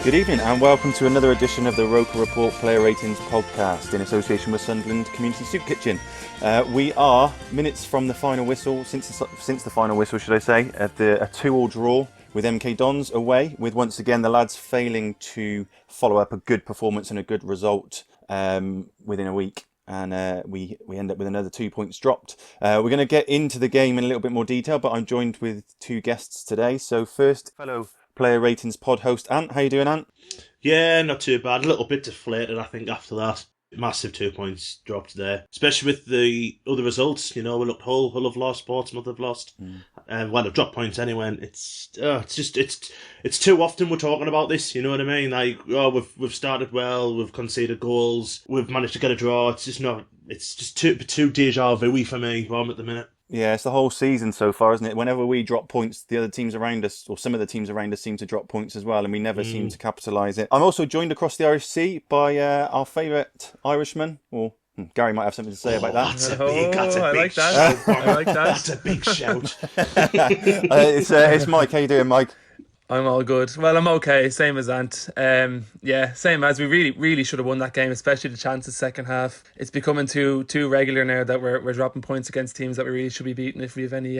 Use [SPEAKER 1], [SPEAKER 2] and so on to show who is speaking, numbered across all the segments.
[SPEAKER 1] Good evening and welcome to another edition of the ROKER RAPPORT Player Ratings podcast in association with Sunderland Community Soup Kitchen. We are minutes from the final whistle, since the final whistle should I say, at a 2-2 draw with MK Dons away, with once again the lads failing to follow up a good performance and a good result within a week. And we end up with another 2 points dropped. We're going to get into the game in a little bit more detail, but I'm joined with two guests today. So first, fellow Player Ratings pod host Ant. How you doing, Ant?
[SPEAKER 2] Yeah, not too bad. A little bit deflated, I think, after that. Massive 2 points dropped there. Especially with the other results. You know, we looked Hull have lost, Portsmouth have lost. Well, they've dropped points anyway. And it's too often we're talking about this, you know what I mean? Like, we've started well, we've conceded goals, we've managed to get a draw. It's just too deja vu for me, at the minute.
[SPEAKER 1] Yeah, it's the whole season so far, isn't it? Whenever we drop points, the other teams around us, or some of the teams around us, seem to drop points as well, and we never seem to capitalise it. I'm also joined across the Irish Sea by our favourite Irishman. Well, Gary might have something to say about that.
[SPEAKER 2] That's a big shout. I like that. That's a big shout.
[SPEAKER 1] It's Mike. How you doing, Mike?
[SPEAKER 3] I'm all good. Well, I'm okay. Same as Ant. Same as we really should have won that game, especially the chances second half. It's becoming too regular now that we're dropping points against teams that we really should be beating if we have any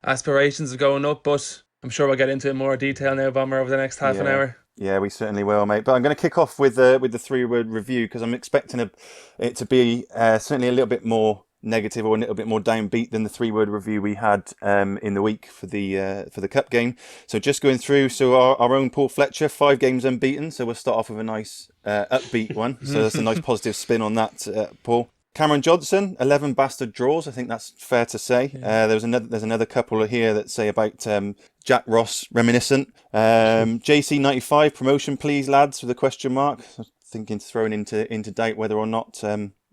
[SPEAKER 3] aspirations of going up. But I'm sure we'll get into it in more detail now, Bomber, over the next half an hour.
[SPEAKER 1] Yeah, we certainly will, mate. But I'm going to kick off with the 3-word review because I'm expecting it to be certainly a little bit more negative or a little bit more downbeat than the 3-word review we had in the week for the cup game. So just going through, our own Paul Fletcher, 5 games unbeaten. So we'll start off with a nice upbeat one. So that's a nice positive spin on that, Paul. Cameron Johnson, 11 bastard draws. I think that's fair to say. Yeah. There's another couple here that say about Jack Ross reminiscent. JC95 promotion, please, lads, with a question mark. So thinking thrown into doubt whether or not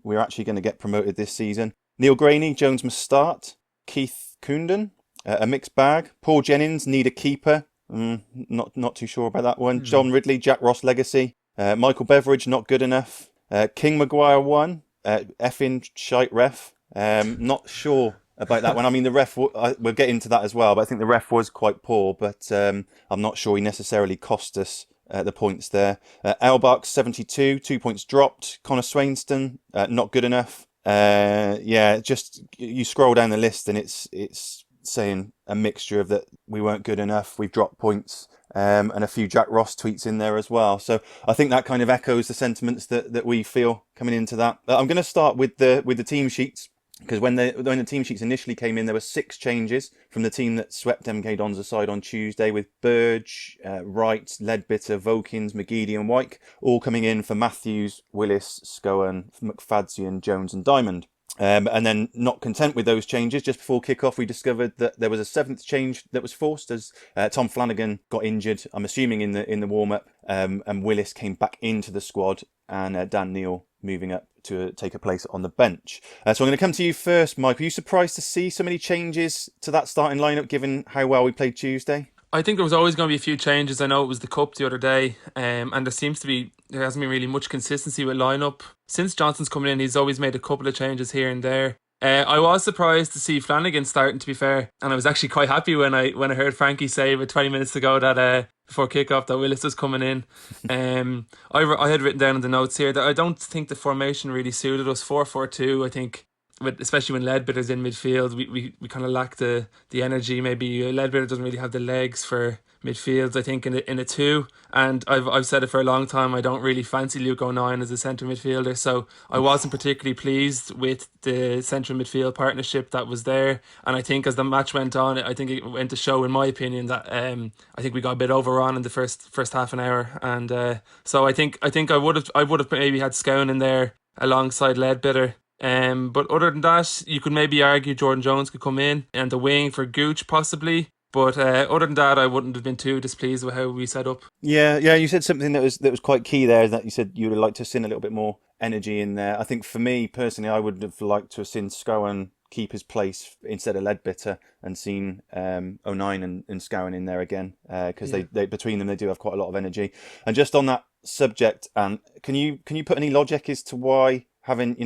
[SPEAKER 1] we're actually going to get promoted this season. Neil Graney, Jones must start. Keith Coonden, a mixed bag. Paul Jennings, need a keeper. Not too sure about that one. John Ridley, Jack Ross legacy. Michael Beveridge, not good enough. King Maguire 1, effing shite ref. Not sure about that one. I mean, the ref, we'll get into that as well, but I think the ref was quite poor, but I'm not sure he necessarily cost us the points there. Elbach 72, 2 points dropped. Connor Swainston, not good enough. Just you scroll down the list and it's saying a mixture of that we weren't good enough, we've dropped points, and a few Jack Ross tweets in there as well. So I think that kind of echoes the sentiments that we feel coming into that. I'm going to start with the team sheets. Because when the team sheets initially came in, there were 6 changes from the team that swept MK Dons aside on Tuesday, with Burge, Wright, Leadbitter, Vokins, McGeady and Wyke all coming in for Matthews, Willis, Scowen, McFadzean, Jones and Diamond. And then, not content with those changes, just before kick-off we discovered that there was a 7th change that was forced as Tom Flanagan got injured, I'm assuming in the warm-up, and Willis came back into the squad, and Dan Neal moving up to take a place on the bench. So I'm going to come to you first, Mike. Were you surprised to see so many changes to that starting lineup, given how well we played Tuesday?
[SPEAKER 3] I think there was always going to be a few changes. I know it was the Cup the other day, and there hasn't been really much consistency with lineup. Since Johnson's coming in, he's always made a couple of changes here and there. I was surprised to see Flanagan starting, to be fair, and I was actually quite happy when I heard Frankie say about 20 minutes ago that before kick-off that Willis was coming in. I had written down in the notes here that I don't think the formation really suited us. 4-4-2, I think, especially when Leadbitter's in midfield, we kind of lack the energy. Maybe Leadbitter doesn't really have the legs for midfields, I think, in a 2. And I've said it for a long time, I don't really fancy Luke O'Nien as a centre midfielder, so I wasn't particularly pleased with the central midfield partnership that was there. And I think as the match went on, I think it went to show, in my opinion, that I think we got a bit overrun in the first half an hour. And so I think I would have maybe had Scowen in there alongside Leadbitter. But other than that, you could maybe argue Jordan Jones could come in and the wing for Gooch possibly. But other than that, I wouldn't have been too displeased with how we set up.
[SPEAKER 1] Yeah. You said something that was quite key there. That you said you would have liked to have seen a little bit more energy in there. I think for me personally, I would have liked to have seen Scowen keep his place instead of Leadbitter and seen O'Nien and Scowen in there again because they between them they do have quite a lot of energy. And just on that subject, can you put any logic as to why, having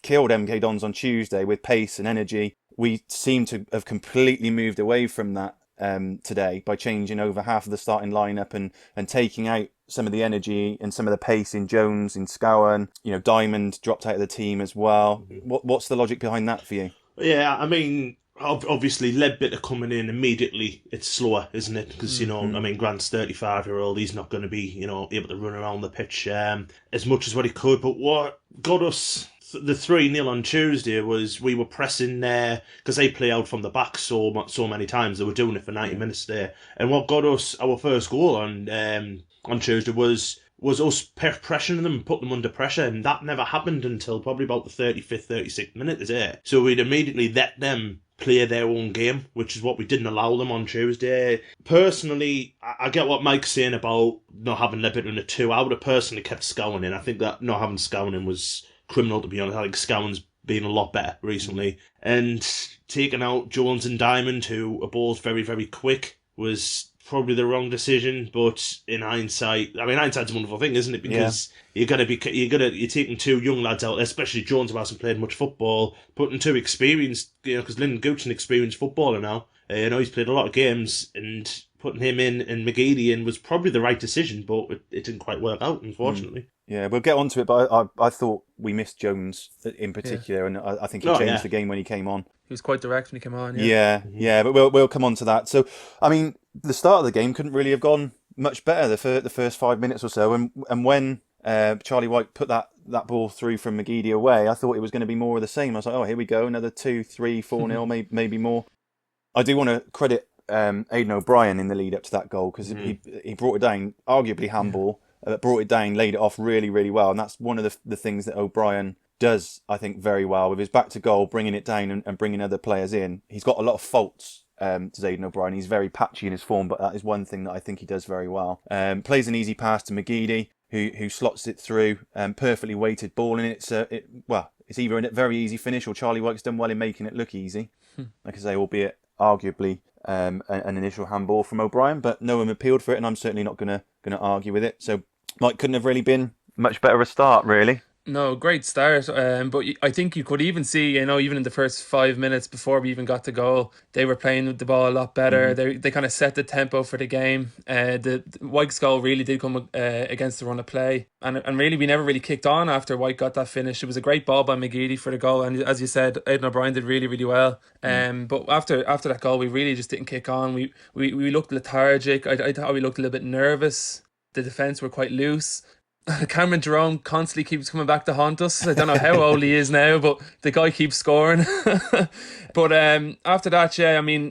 [SPEAKER 1] killed MK Dons on Tuesday with pace and energy, we seem to have completely moved away from that today by changing over half of the starting lineup and taking out some of the energy and some of the pace in Jones, in Scowen. Diamond dropped out of the team as well. What's the logic behind that for you?
[SPEAKER 2] Yeah, I mean, obviously, Leadbitter coming in immediately, it's slower, isn't it? Because, Grant's 35-year-old, he's not going to be, able to run around the pitch as much as what he could. But what got us the 3-0 on Tuesday was we were pressing there, because they play out from the back so many times, they were doing it for 90 minutes there. And what got us our first goal on Tuesday was us pressuring them, put them under pressure, and that never happened until probably about the 35th, 36th minute there. So we'd immediately let them play their own game, which is what we didn't allow them on Tuesday. Personally, I get what Mike's saying about not having Leadbitter in the 2. I would have personally kept Scowen in. I think that not having Scowen in was criminal, to be honest. I think Scowen's been a lot better recently. And taking out Jones and Diamond, who are both very, very quick, was probably the wrong decision, but in hindsight, hindsight's a wonderful thing, isn't it? Because you're taking 2 young lads out, especially Jones, who hasn't played much football, putting 2 experienced, because Lyndon Gooch's an experienced footballer now. He's played a lot of games, and putting him in and McGeady in was probably the right decision, but it didn't quite work out, unfortunately.
[SPEAKER 1] Yeah, we'll get onto it, but I thought we missed Jones in particular, and I think he changed the game when he came on.
[SPEAKER 3] He was quite direct when he came on.
[SPEAKER 1] Yeah, but we'll come on to that. So, the start of the game couldn't really have gone much better, the first 5 minutes or so, and when Charlie White put that ball through from McGeady away, I thought it was going to be more of the same. I was like, oh, here we go, another 2, 3, 4-0, maybe more. I do want to credit Aidan O'Brien in the lead up to that goal, because he brought it down, arguably handball, brought it down, laid it off really, really well, and that's one of the things that O'Brien does, I think, very well with his back to goal, bringing it down and bringing other players in. He's got a lot of faults to Aidan O'Brien. He's very patchy in his form, but that is one thing that I think he does very well. Plays an easy pass to McGeady, who slots it through, perfectly weighted ball, and it's either a very easy finish, or Charlie White's done well in making it look easy. Like I say, albeit arguably an initial handball from O'Brien, but no one appealed for it, and I'm certainly not going to argue with it. So Mike, couldn't have really been much better a start, really.
[SPEAKER 3] No, great start. But I think you could even see, even in the first 5 minutes before we even got the goal, they were playing with the ball a lot better. They kind of set the tempo for the game. The White's goal really did come against the run of play. And really, we never really kicked on after White got that finish. It was a great ball by McGeady for the goal. And as you said, Aidan O'Brien did really, really well. But after that goal, we really just didn't kick on. We looked lethargic. I thought we looked a little bit nervous. The defence were quite loose. Cameron Jerome constantly keeps coming back to haunt us. I don't know how old he is now, but the guy keeps scoring. But after that,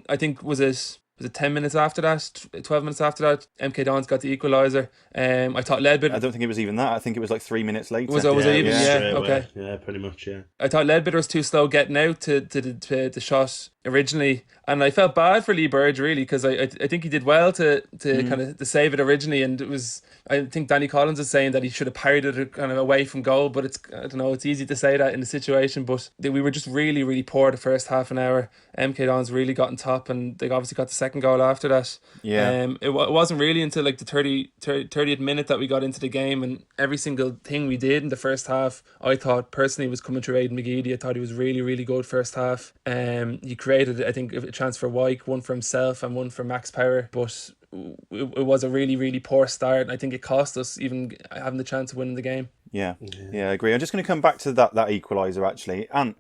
[SPEAKER 3] I think was it 10 minutes after that, 12 minutes after that, MK Dons got the equaliser. I thought Leadbitter...
[SPEAKER 1] I don't think it was even that. I think it was like 3 minutes later.
[SPEAKER 3] Was it even? Yeah, okay.
[SPEAKER 2] Yeah, pretty much, yeah.
[SPEAKER 3] I thought Leadbitter was too slow getting out to the shot originally, and I felt bad for Lee Burge, really, because I think he did well to kind of to save it originally, and it was... I think Danny Collins is saying that he should have parried it kind of away from goal, but it's easy to say that in the situation, but we were just really, really poor the first half an hour. MK Dons really got on top, and they obviously got the second goal after that. It wasn't really until like the 30th minute that we got into the game, and every single thing we did in the first half, I thought personally was coming through Aidan McGeady. I thought he was really, really good first half. He created, I think, a chance for Wyke, one for himself and one for Max Power, but it was a really, really poor start, and I think it cost us even having the chance of winning the game. Yeah,
[SPEAKER 1] I agree. I'm just going to come back to that equaliser, actually. And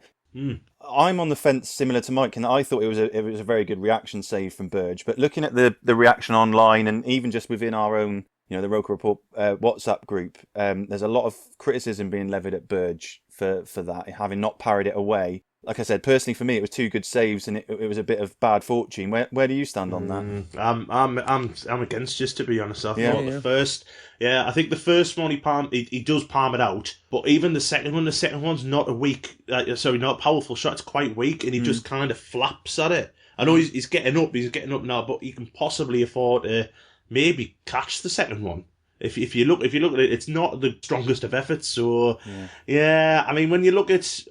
[SPEAKER 1] I'm on the fence, similar to Mike, and I thought it was a very good reaction save from Burge. But looking at the reaction online, and even just within our own, the ROKER Report WhatsApp group, there's a lot of criticism being levied at Burge for that, having not parried it away. Like I said, personally for me, it was 2 good saves, and it was a bit of bad fortune. Where do you stand on that?
[SPEAKER 2] I'm against, just to be honest. I thought the first, I think the first one he does palm it out, but even the second one's not not a powerful shot. It's quite weak, and he just kind of flaps at it. I know he's getting up now, but he can possibly afford to maybe catch the second one. If you look at it, it's not the strongest of efforts. So, when you look at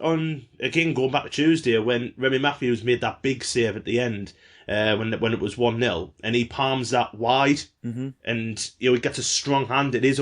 [SPEAKER 2] again going back to Tuesday, when Remy Matthews made that big save at the end, when it was 1-0, and he palms that wide, and he gets a strong hand. It is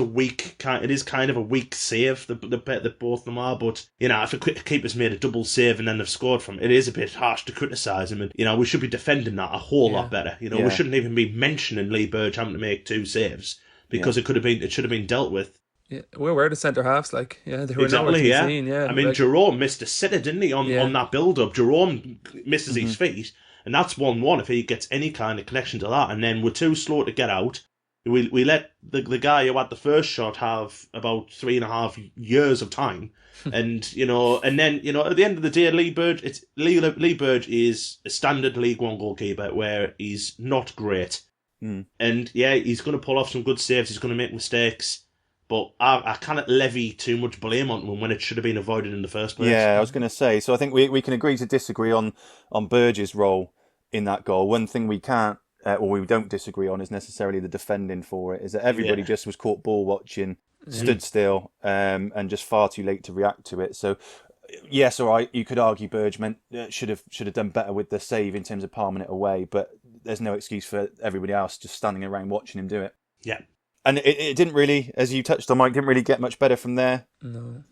[SPEAKER 2] kind of a weak save. The both of them are, but if a keeper's made a double save and then they've scored from it is a bit harsh to criticise him. And we should be defending that a whole lot better. We shouldn't even be mentioning Lee Burge having to make 2 saves. because it should have been dealt with.
[SPEAKER 3] Yeah, where were the centre halves? Like, yeah, they were nowhere to
[SPEAKER 2] Exactly,
[SPEAKER 3] be
[SPEAKER 2] yeah.
[SPEAKER 3] seen. Yeah,
[SPEAKER 2] I mean,
[SPEAKER 3] like,
[SPEAKER 2] Jerome missed a sitter, didn't he, on that build-up? Jerome misses his feet, and that's 1-1 if he gets any kind of connection to that. And then we're too slow to get out. We let the guy who had the first shot have about 3.5 years of time, and then at the end of the day, Lee Burge is a standard League One goalkeeper where he's not great, and yeah, he's going to pull off some good saves. He's going to make mistakes. But I cannot levy too much blame on him when it should have been avoided in the first place.
[SPEAKER 1] Yeah, I was going to say. So I think we can agree to disagree on Burge's role in that goal. One thing we can't, or we don't disagree on, is necessarily the defending for it. Is that everybody just was caught ball watching, stood still, and just far too late to react to it. So yes, all right, you could argue Burge should have done better with the save in terms of palming it away, but there's no excuse for everybody else just standing around watching him do it.
[SPEAKER 2] Yeah.
[SPEAKER 1] And it didn't really, as you touched on, Mike, didn't really get much better from there.
[SPEAKER 3] no.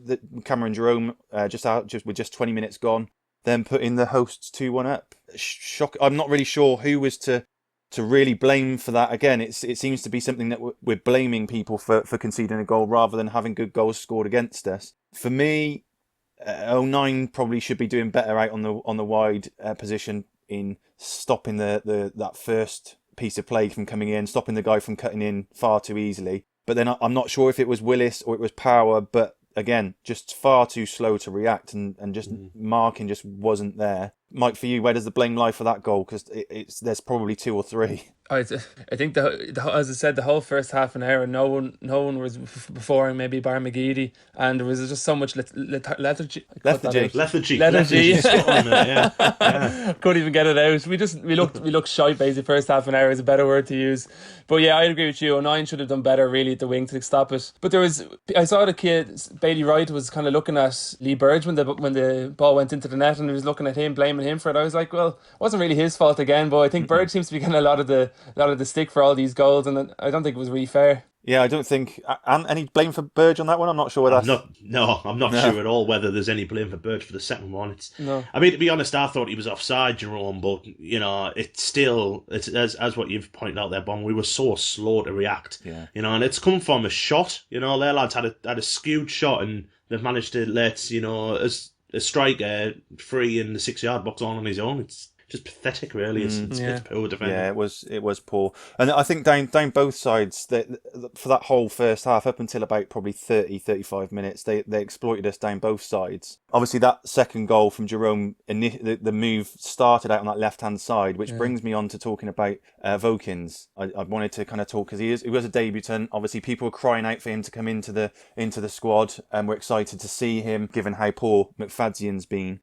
[SPEAKER 1] Cameron Jerome with just 20 minutes gone, then putting the hosts 2-1 up. Shock. I'm not really sure who was to really blame for that. Again, it seems to be something that we're blaming people for conceding a goal rather than having good goals scored against us. For me, 09 probably should be doing better out on the wide position in stopping that first piece of play from coming in, stopping the guy from cutting in far too easily. But then I'm not sure if it was Willis or it was Power, but again, just far too slow to react and just marking just wasn't there. Mike, for you, where does the blame lie for that goal? Because there's probably 2 or 3.
[SPEAKER 3] I think as I said, the whole first half an hour, no one was before him, maybe bar McGeady, and there was just so much lethargy.
[SPEAKER 2] Lethargy.
[SPEAKER 3] Yeah. Couldn't even get it out. We looked shite basically. First half an hour is a better word to use. But yeah, I agree with you. O'Nien should have done better really at the wing to stop it. But I saw the kid Bailey Wright was kind of looking at Lee Burge when the ball went into the net, and he was looking at him, blaming him for it. I was like, well, it wasn't really his fault again, but I think Burge seems to be getting a lot of the stick for all these goals, and I don't think it was really fair.
[SPEAKER 1] Yeah, I don't think any blame for Burge on that one. I'm not sure whether
[SPEAKER 2] I'm not sure at all whether there's any blame for Burge for the second one.
[SPEAKER 3] No.
[SPEAKER 2] I mean, to be honest, I thought he was offside, Jerome, but it's still as what you've pointed out there, Bon. We were so slow to react, and it's come from a shot. Their lads had a skewed shot, and they've managed to let a striker free in the 6-yard box on his own. It's just pathetic, really. It's poor defending.
[SPEAKER 1] Yeah, it was poor, and I think down both sides for that whole first half up until about probably 30-35 minutes, they exploited us down both sides. Obviously, that second goal from Jerome, the move started out on that left hand side, which brings me on to talking about Vokins. I wanted to kind of talk because he was a debutant. Obviously, people were crying out for him to come into the squad, and we're excited to see him, given how poor McFadzean's been.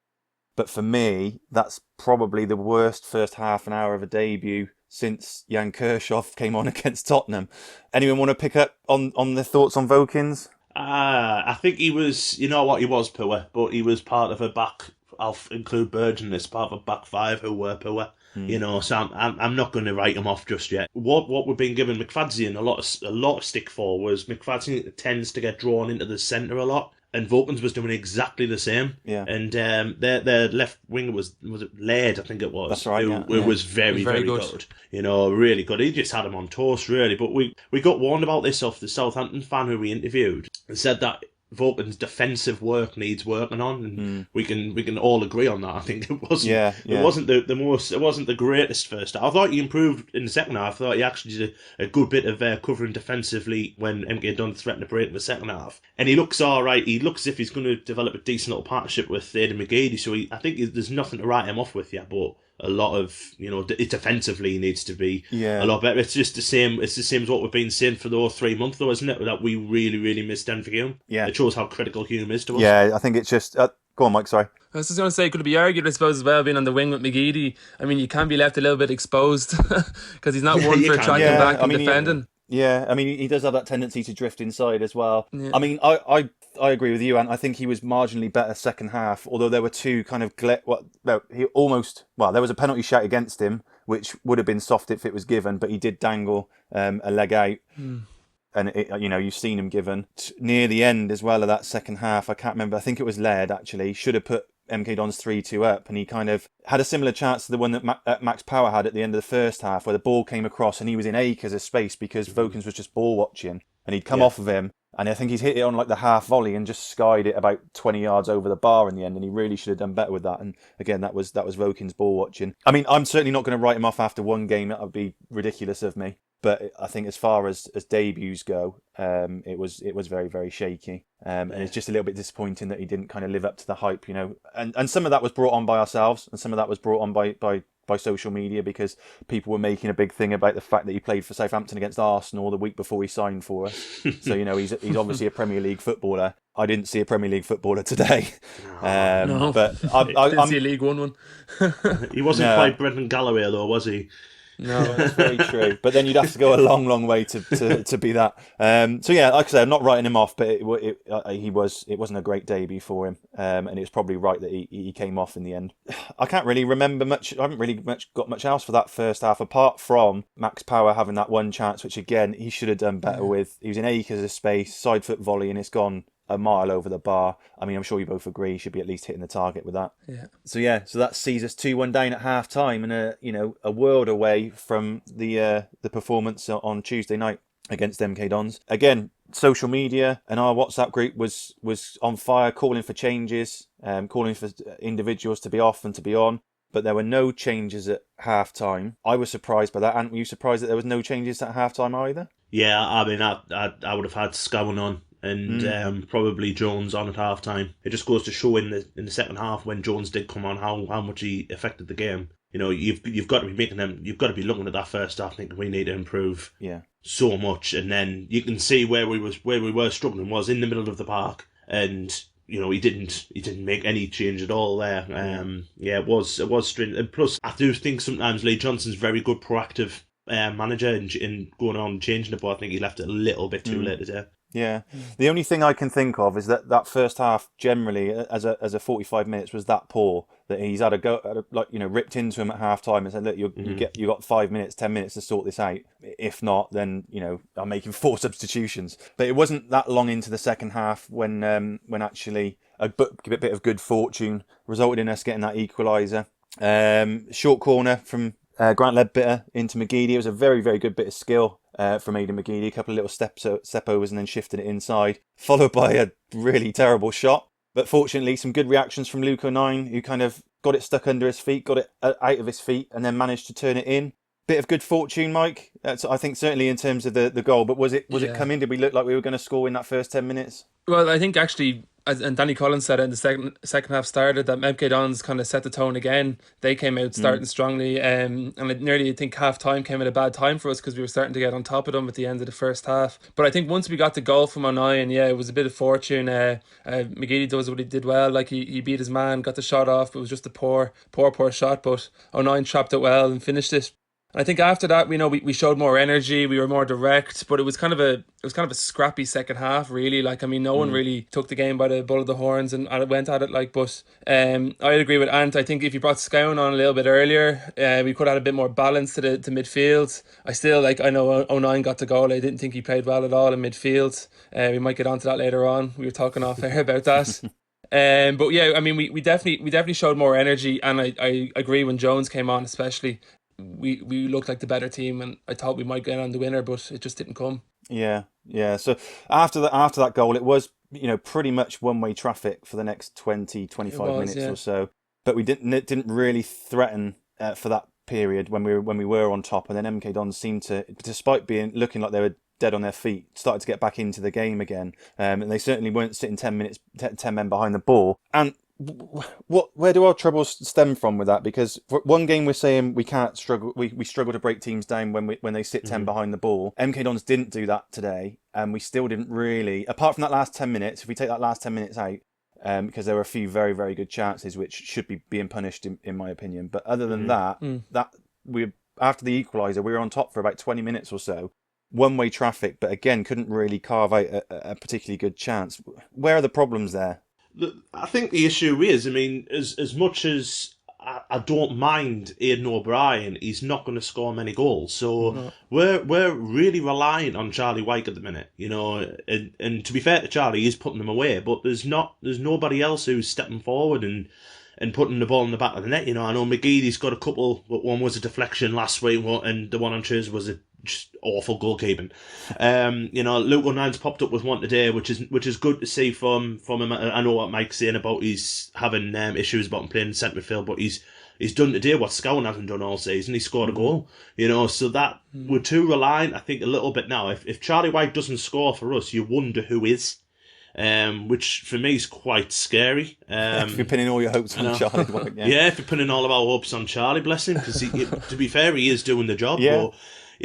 [SPEAKER 1] But for me, that's probably the worst first half an hour of a debut since Jan Kirchhoff came on against Tottenham. Anyone want to pick up on the thoughts on Vokins?
[SPEAKER 2] I think he was, he was poor, but he was part of a back. I'll include Burge in this, part of a back five who were poor. So I'm not going to write him off just yet. What we've been giving McFadzean a lot of stick for was McFadzean tends to get drawn into the centre a lot. And Vokins was doing exactly the same. Yeah. And their left winger was it Laird, I think it was.
[SPEAKER 1] That's right.
[SPEAKER 2] Who was very, very good. Really good. He just had him on toast, really. But we got warned about this off the Southampton fan who we interviewed and said that Vokins' defensive work needs working on, and we can all agree on that. I think it wasn't. It wasn't it wasn't the greatest first half. I thought he improved in the second half. I thought he actually did a good bit of covering defensively when MK Dunn threatened to break in the second half. And he looks all right. He looks as if he's going to develop a decent little partnership with Aidan McGeady. So I think there's nothing to write him off with yet, but a lot of it defensively needs to be a lot better. It's just the same. It's the same as what we've been saying for those 3 months, though, isn't it? That we really, really miss Denver Hume. Yeah, it shows how critical Hume is to us.
[SPEAKER 1] Yeah, I think it's just. Go on, Mike. Sorry.
[SPEAKER 3] I was just going to say, could it be argued, I suppose, as well, being on the wing with McGeady? I mean, you can be left a little bit exposed because he's not one for tracking back and defending.
[SPEAKER 1] Yeah, I mean, he does have that tendency to drift inside as well. Yeah. I mean, I agree with you, and I think he was marginally better second half, although there were two kind of... there was a penalty shout against him, which would have been soft if it was given, but he did dangle a leg out. And, you've seen him given. Near the end as well of that second half, I can't remember, I think it was Laird, actually, should have put MK Dons 3-2 up, and he kind of had a similar chance to the one that Max Power had at the end of the first half, where the ball came across and he was in acres of space because Vokins was just ball watching, and he'd come off of him, and I think he's hit it on like the half volley and just skied it about 20 yards over the bar in the end, and he really should have done better with that. And again, that was Vokins ball watching. I mean, I'm certainly not going to write him off after one game. That would be ridiculous of me. But I think as far as debuts go, it was very, very shaky. And it's just a little bit disappointing that he didn't kind of live up to the hype, And some of that was brought on by ourselves, and some of that was brought on by social media, because people were making a big thing about the fact that he played for Southampton against Arsenal the week before he signed for us. So, he's obviously a Premier League footballer. I didn't see a Premier League footballer today.
[SPEAKER 3] No.
[SPEAKER 1] But
[SPEAKER 3] I didn't see a League One.
[SPEAKER 2] He wasn't quite Brendan Galloway, though, was he?
[SPEAKER 1] No, that's very true. But then you'd have to go a long, long way to be that. So yeah, like I said, I'm not writing him off, but it wasn't a great debut for him, and it was probably right that he came off in the end. I can't really remember much. I haven't really got much else for that first half, apart from Max Power having that one chance, which again he should have done better with. He was in acres of space, side foot volley, and it's gone a mile over the bar. I mean, I'm sure you both agree he should be at least hitting the target with that.
[SPEAKER 3] Yeah.
[SPEAKER 1] So that sees us 2-1 down at half time, and a world away from the performance on Tuesday night against MK Dons. Again, social media and our WhatsApp group was on fire, calling for changes, calling for individuals to be off and to be on. But there were no changes at half time. I was surprised by that. And were you surprised that there was no changes at half time either?
[SPEAKER 2] Yeah, I mean, I would have had Scowen on and probably Jones on at half time. It just goes to show in the second half, when Jones did come on, how much he affected the game. You've got to be making them. You've got to be looking at that first half, thinking we need to improve so much, and then you can see where we were struggling was in the middle of the park, and he didn't make any change at all there. It was strange. And plus, I do think sometimes Lee Johnson's very good proactive manager in going on and changing it, but I think he left it a little bit too late today.
[SPEAKER 1] Yeah, the only thing I can think of is that first half generally, as a 45 minutes, was that poor that he's had a go, ripped into him at half time and said, look, you got 5 minutes, 10 minutes to sort this out. If not, then I'm making 4 substitutions. But it wasn't that long into the second half when actually a bit of good fortune resulted in us getting that equaliser. Short corner from Grant Ledbetter into McGeady. It was a very, very good bit of skill from Aidan McGeady. A couple of little step overs and then shifted it inside, followed by a really terrible shot. But fortunately, some good reactions from Luke O'Nien, who kind of got it stuck under his feet, got it out of his feet, and then managed to turn it in. Bit of good fortune, Mike. I think certainly in terms of the goal. But was it coming? Did we look like we were going to score in that first 10 minutes?
[SPEAKER 3] Well, I think actually, and Danny Collins said it in the second half started, that MK Dons kind of set the tone again. They came out starting strongly, and I think half time came at a bad time for us because we were starting to get on top of them at the end of the first half. But I think once we got the goal from O'Nien, it was a bit of fortune. McGeady does what he did well, like he beat his man, got the shot off, but it was just a poor shot. But O'Nien trapped it well and finished it. I think after that, we showed more energy, we were more direct, but it was kind of a scrappy second half, really. No one really took the game by the bull of the horns and went at it. But I'd agree with Ant. I think if you brought Scowen on a little bit earlier, we could have had a bit more balance to midfield. I know O'Nien got the goal. I didn't think he played well at all in midfield. We might get onto that later on. We were talking off air about that. But yeah, I mean, we definitely showed more energy, and I agree when Jones came on, especially. We looked like the better team, and I thought we might get on the winner, but it just didn't come.
[SPEAKER 1] Yeah. So after that goal, it was pretty much one-way traffic for the next 20-25 minutes or so. But we didn't really threaten for that period when we were on top, and then MK Dons seemed to, despite looking like they were dead on their feet, started to get back into the game again, and they certainly weren't sitting 10 men behind the ball. And where do our troubles stem from with that? Because for one game we're saying we can't struggle, we struggle to break teams down when they sit 10 behind the ball. MK Dons didn't do that today, and we still didn't really, apart from that last 10 minutes, if we take that last 10 minutes out, because there were a few very, very good chances which should be being punished in my opinion. But other than that we, after the equaliser, we were on top for about 20 minutes or so. One-way traffic, but again, couldn't really carve out a particularly good chance. Where are the problems there?
[SPEAKER 2] I think the issue is, as much as I don't mind Aidan O'Brien, he's not going to score many goals. So we're really reliant on Charlie Wyke at the minute, and to be fair to Charlie, he's putting them away. But there's nobody else who's stepping forward and and putting the ball in the back of the net. I know McGeady's got a couple, but one was a deflection last week, and the one on Tuesday was a just awful goalkeeping. Luke O'Nine's popped up with one today, which is good to see from him. I know what Mike's saying about he's having issues about him playing in centre midfield, but he's done today what Scowen hasn't done all season. He scored a goal, so that we're too reliant, I think, a little bit now. If Charlie White doesn't score for us, you wonder who is. Which for me is quite scary.
[SPEAKER 1] If you're pinning all your hopes on Charlie White,
[SPEAKER 2] yeah, if you're pinning all of our hopes on Charlie, bless him, because to be fair, he is doing the job.
[SPEAKER 1] Yeah.
[SPEAKER 2] But,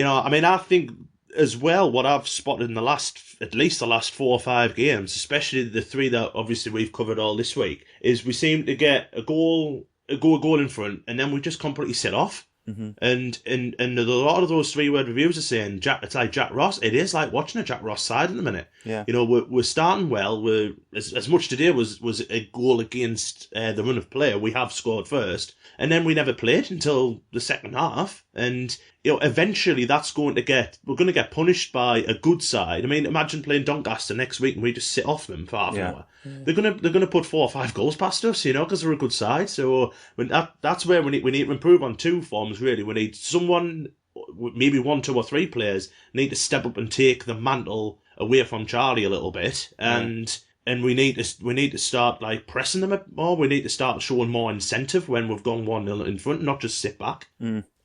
[SPEAKER 2] I think as well, what I've spotted in at least the last 4 or 5 games, especially the 3 that obviously we've covered all this week, is we seem to get a goal in front, and then we just completely sit off. Mm-hmm. And a lot of those 3-word reviews are saying it's like Jack Ross. It is like watching a Jack Ross side in a minute.
[SPEAKER 1] Yeah.
[SPEAKER 2] We're starting well. We're as much today was a goal against the run of play. We have scored first, and then we never played until the second half. And eventually we're going to get punished by a good side. I mean, imagine playing Doncaster next week and we just sit off them for half an hour. They're gonna put 4 or 5 goals past us, because they're a good side. So that's where we need to improve on 2 forms. Really, we need someone, maybe 1, 2 or 3 players need to step up and take the mantle away from Charlie a little bit, and we need to start like pressing them a bit more. We need to start showing more incentive when we've gone 1-0 in front, not just sit back.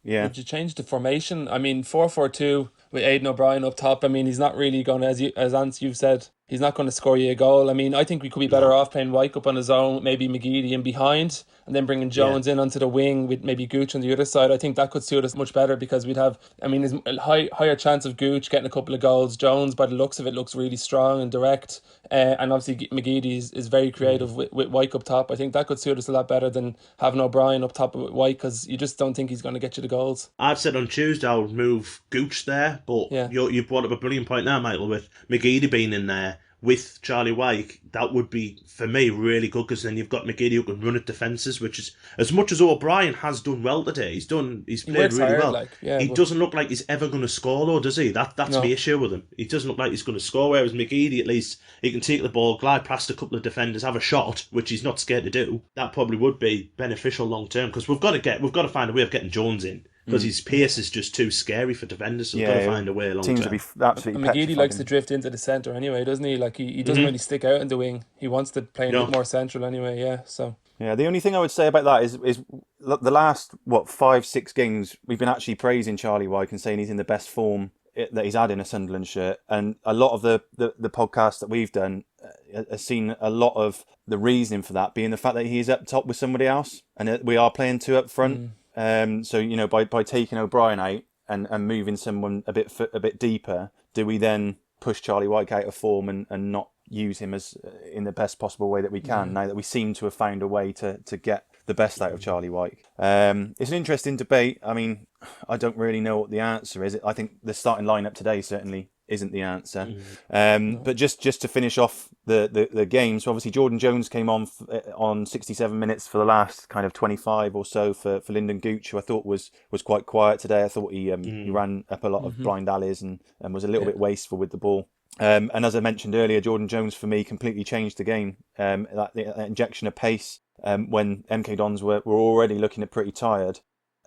[SPEAKER 1] Yeah.
[SPEAKER 3] Would you change the formation? I mean, 4-4-2 with Aidan O'Brien up top. I mean, he's not really going to, as Ants, you've said, he's not going to score you a goal. I mean, I think we could be better off playing Wyke up on his own, maybe McGeady in behind, and then bringing Jones in onto the wing with maybe Gooch on the other side. I think that could suit us much better because we'd have, there's a higher chance of Gooch getting a couple of goals. Jones, by the looks of it, looks really strong and direct. And obviously McGeady is very creative with Wyke up top. I think that could suit us a lot better than having O'Brien up top with Wyke, because you just don't think he's going to get you the goals.
[SPEAKER 2] I've said on Tuesday I would move Gooch there, but you've brought up a brilliant point now, Michael, with McGeady being in there with Charlie Wyke. That would be, for me, really good, because then you've got McGeady who can run at defences, which is, as much as O'Brien has done well today, he's played really well. He doesn't look like he's ever going to score, though, does he? That's the issue with him. He doesn't look like he's going to score, whereas McGeady, at least, he can take the ball, glide past a couple of defenders, have a shot, which he's not scared to do. That probably would be beneficial long term, because we've got to find a way of getting Jones in, because his pace is just too scary for defenders, so we've got to find a way long term.
[SPEAKER 1] Teams will be absolutely
[SPEAKER 3] McGeady likes to drift into the centre anyway, doesn't he? Like, he doesn't really stick out in the wing. He wants to play a bit more central anyway, so...
[SPEAKER 1] Yeah, the only thing I would say about that is the last, 5-6 games, we've been actually praising Charlie Wyke and saying he's in the best form that he's had in a Sunderland shirt. And a lot of the podcasts that we've done has seen a lot of the reasoning for that being the fact that he is up top with somebody else, and we are playing 2 up front. So, by taking O'Brien out and moving someone a bit deeper, do we then push Charlie Wyke out of form and not use him as in the best possible way that we can, now that we seem to have found a way to get the best out of Charlie Wyke? It's an interesting debate. I mean, I don't really know what the answer is. I think the starting lineup today certainly isn't the answer. But just to finish off the game, so obviously Jordan Jones came on 67 minutes for the last kind of 25 or so for Lyndon Gooch, who I thought was quite quiet today. I thought he ran up a lot of blind alleys and was a little bit wasteful with the ball. And as I mentioned earlier, Jordan Jones for me completely changed the game. That injection of pace when MK Dons were already looking pretty tired.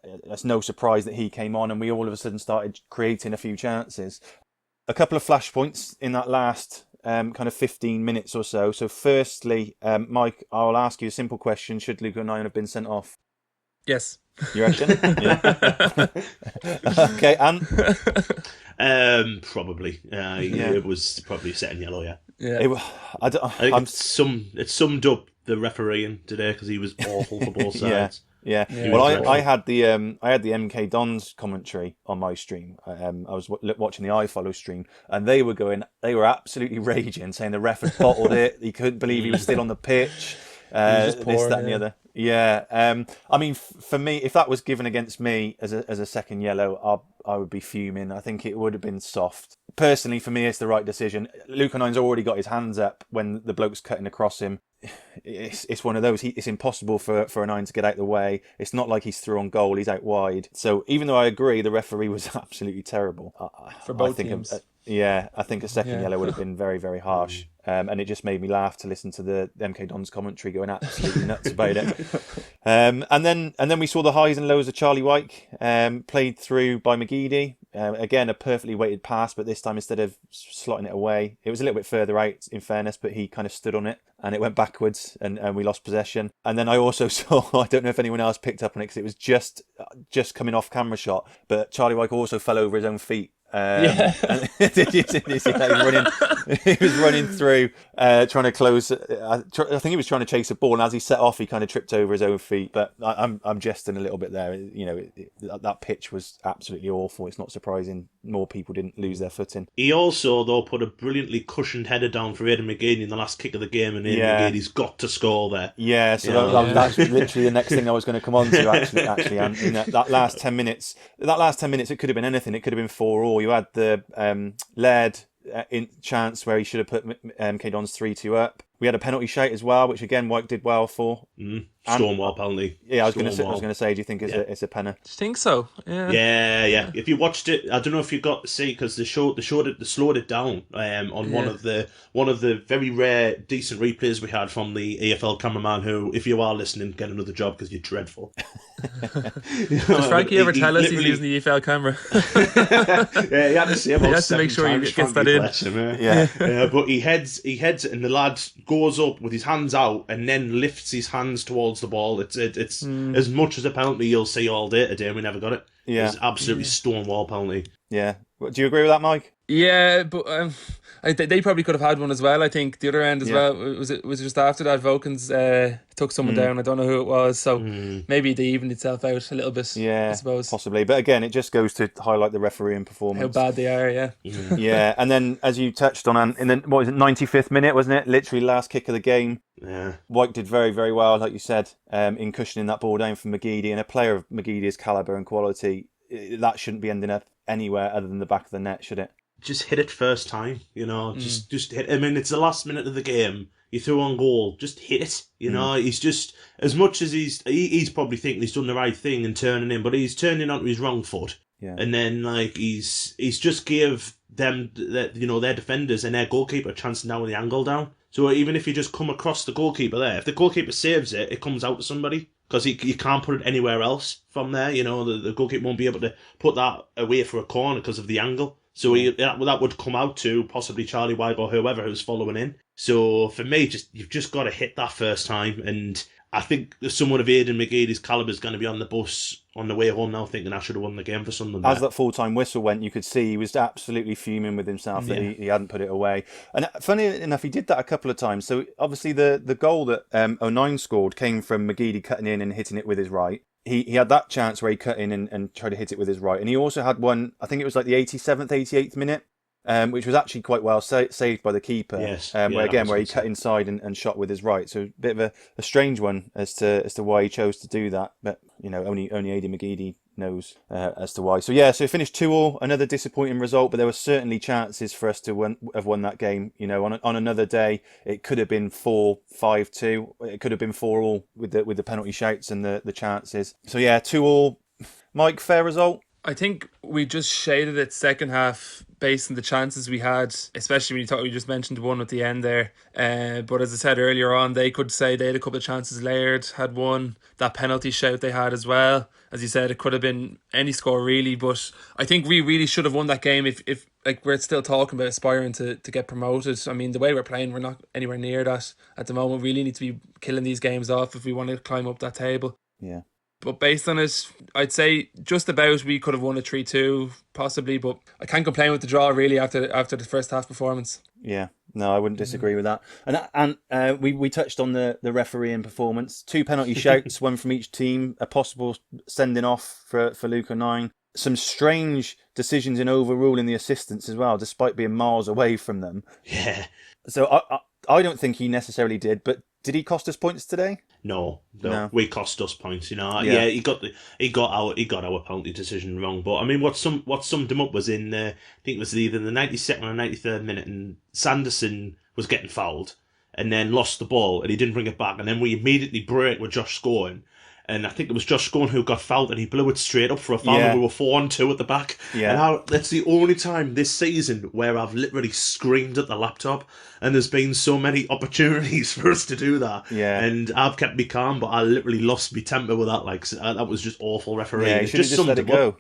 [SPEAKER 1] It's no surprise that he came on and we all of a sudden started creating a few chances. A couple of flashpoints in that last kind of 15 minutes or so. So firstly, Mike, I'll ask you a simple question. Should Luke O'Nien have been sent off?
[SPEAKER 3] Yes.
[SPEAKER 1] You reckon? Yeah. Okay, and?
[SPEAKER 2] Probably. It was probably set in yellow,
[SPEAKER 1] I think
[SPEAKER 2] it summed up the refereeing today, because he was awful for both sides.
[SPEAKER 1] Yeah. Well, I had the MK Dons commentary on my stream. I was watching the iFollow stream, and they were absolutely raging, saying the ref had bottled it. He couldn't believe he was still on the pitch. This, that, and the other. Yeah. I mean, for me, if that was given against me as a second yellow, I would be fuming. I think it would have been soft. Personally, for me, it's the right decision. Luke O'Nien's already got his hands up when the bloke's cutting across him. It's one of those. It's impossible for O'Nien to get out the way. It's not like he's through on goal. He's out wide. So even though I agree, the referee was absolutely terrible.
[SPEAKER 3] For both teams.
[SPEAKER 1] Yeah, I think a second
[SPEAKER 3] Yeah.
[SPEAKER 1] yellow would have been very, very harsh. And it just made me laugh to listen to the MK Dons commentary going absolutely nuts about it. And then we saw the highs and lows of Charlie Wyke, played through by McGeady. Again, a perfectly weighted pass, but this time instead of slotting it away, it was a little bit further out, in fairness, but he kind of stood on it and it went backwards and we lost possession. And then I also saw, I don't know if anyone else picked up on it because it was just coming off camera shot, but Charlie Wyke also fell over his own feet.
[SPEAKER 3] Yeah.
[SPEAKER 1] And did you see that he was running through, trying to close. I think he was trying to chase a ball, and as he set off, he kind of tripped over his own feet. But I'm jesting a little bit there. You know, that pitch was absolutely awful. It's not surprising more people didn't lose their footing.
[SPEAKER 2] He also, though, put a brilliantly cushioned header down for Aidan McGeady in the last kick of the game, and Aidan McGeady's got to score there.
[SPEAKER 1] Yeah, so that's literally the next thing I was going to come on to, actually. And in that last 10 minutes, it could have been anything. It could have been 4-4. You had the Laird in chance where he should have put MK Dons 3-2 up. We had a penalty shout as well, which again Wyke did well for.
[SPEAKER 2] Stonewall penalty.
[SPEAKER 1] Yeah, I was going to say, do you think it's a penna?
[SPEAKER 3] Do you think so?
[SPEAKER 2] Yeah. If you watched it, I don't know if you got to see because they slowed it down on one of the very rare decent replays we had from the AFL cameraman. Who, if you are listening, get another job because you're dreadful.
[SPEAKER 3] Does Frankie ever tell us he's using the EFL camera?
[SPEAKER 2] Yeah, he had to say about
[SPEAKER 3] he has to make sure he gets that in.
[SPEAKER 2] But he heads it, and the lad goes up with his hands out and then lifts his hands towards the ball. It's as much as a penalty you'll see all day today, and we never got it.
[SPEAKER 1] Yeah,
[SPEAKER 2] it's absolutely stonewall penalty.
[SPEAKER 1] Yeah, do you agree with that, Mike?
[SPEAKER 3] Yeah, but they probably could have had one as well. I think the other end as well was it just after that Vokins took someone down. I don't know who it was, so maybe they evened itself out a little bit.
[SPEAKER 1] Yeah,
[SPEAKER 3] I suppose
[SPEAKER 1] possibly. But again, it just goes to highlight the refereeing performance.
[SPEAKER 3] How bad they are. Yeah.
[SPEAKER 1] Yeah, and then as you touched on, in the 95th minute, wasn't it? Literally last kick of the game.
[SPEAKER 2] Yeah,
[SPEAKER 1] Wyke did very, very well, like you said, in cushioning that ball down for McGeady, and a player of McGeady's calibre and quality, that shouldn't be ending up anywhere other than the back of the net, should it?
[SPEAKER 2] Just hit it first time, just hit. I mean, it's the last minute of the game. You throw on goal, just hit it. He's just, as much as he's probably thinking he's done the right thing and turning in, but he's turning onto his wrong foot.
[SPEAKER 1] Yeah.
[SPEAKER 2] And then he's just gave them their defenders and their goalkeeper a chance to narrow the angle down. So even if you just come across the goalkeeper there, if the goalkeeper saves it, it comes out to somebody. Because you can't put it anywhere else from there. The goalkeeper won't be able to put that away for a corner because of the angle. So that would come out to possibly Charlie Wyke or whoever who's following in. So for me, you've just got to hit that first time. And I think someone of Aidan McGeady's calibre is going to be on the bus on the way home now thinking I should have won the game for Sunderland.
[SPEAKER 1] As that full-time whistle went, you could see he was absolutely fuming with himself that he hadn't put it away. And funny enough, he did that a couple of times. So obviously the goal that 09 scored came from McGeady cutting in and hitting it with his right. He had that chance where he cut in and tried to hit it with his right. And he also had one, I think it was like the 87th, 88th minute, which was actually quite well saved by the keeper.
[SPEAKER 2] Yes.
[SPEAKER 1] Where he cut inside and shot with his right. So a bit of a strange one as to why he chose to do that. But only Aidan McGeady knows as to why. So it finished 2-2, another disappointing result. But there were certainly chances for us to have won that game. On another day, it could have been 4-5-2. It could have been 4-4 with the penalty shouts and the chances. So 2-2. Mike, fair result.
[SPEAKER 3] I think we just shaded it second half based on the chances we had, especially when you just mentioned the one at the end there. But as I said earlier on, they could say they had a couple of chances. Laird had one, that penalty shout they had as well. As you said, it could have been any score really, but I think we really should have won that game if like we're still talking about aspiring to get promoted. I mean, the way we're playing, we're not anywhere near that at the moment. We really need to be killing these games off if we want to climb up that table.
[SPEAKER 1] Yeah.
[SPEAKER 3] But based on it, I'd say just about we could have won a 3-2 possibly, but I can't complain with the draw really after the first half performance.
[SPEAKER 1] Yeah, no, I wouldn't disagree with that. And we touched on the refereeing performance. 2 penalty shouts, one from each team, a possible sending off for Luke 09. Some strange decisions in overruling the assistants as well, despite being miles away from them.
[SPEAKER 2] Yeah.
[SPEAKER 1] So I don't think he necessarily did, but did he cost us points today?
[SPEAKER 2] No.
[SPEAKER 1] No.
[SPEAKER 2] We cost us points.
[SPEAKER 1] Yeah.
[SPEAKER 2] He got our penalty decision wrong. But I mean, what summed him up was in I think it was either the 92nd or 93rd minute, and Sanderson was getting fouled and then lost the ball and he didn't bring it back, and then we immediately break with Josh scoring. and I think it was Josh Scone who got fouled, and he blew it straight up for a foul.
[SPEAKER 1] Yeah.
[SPEAKER 2] We were 4-2 at the back.
[SPEAKER 1] Yeah.
[SPEAKER 2] And that's the only time this season where I've literally screamed at the laptop, and there's been so many opportunities for us to do that.
[SPEAKER 1] Yeah.
[SPEAKER 2] And I've kept me calm, but I literally lost my temper with that. Like, that was just awful refereeing.
[SPEAKER 1] Yeah, you should have just let it go.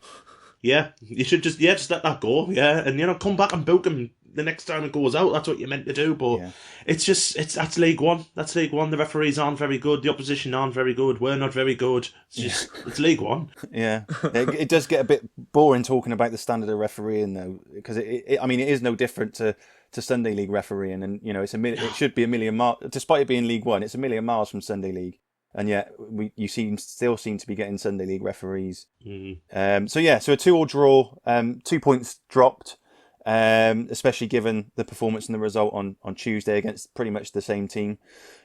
[SPEAKER 2] Yeah, you should just let that go. Yeah, and come back and book him the next time it goes out. That's what you're meant to do. But that's League One. That's League One. The referees aren't very good. The opposition aren't very good. We're not very good. It's League One.
[SPEAKER 1] Yeah, it does get a bit boring talking about the standard of refereeing though, because it is no different to Sunday League refereeing, and it should be a million miles. Despite it being League One, it's a million miles from Sunday League. And yet, you still seem to be getting Sunday League referees.
[SPEAKER 2] Mm.
[SPEAKER 1] So a 2-2 draw, 2 points dropped, especially given the performance and the result on Tuesday against pretty much the same team.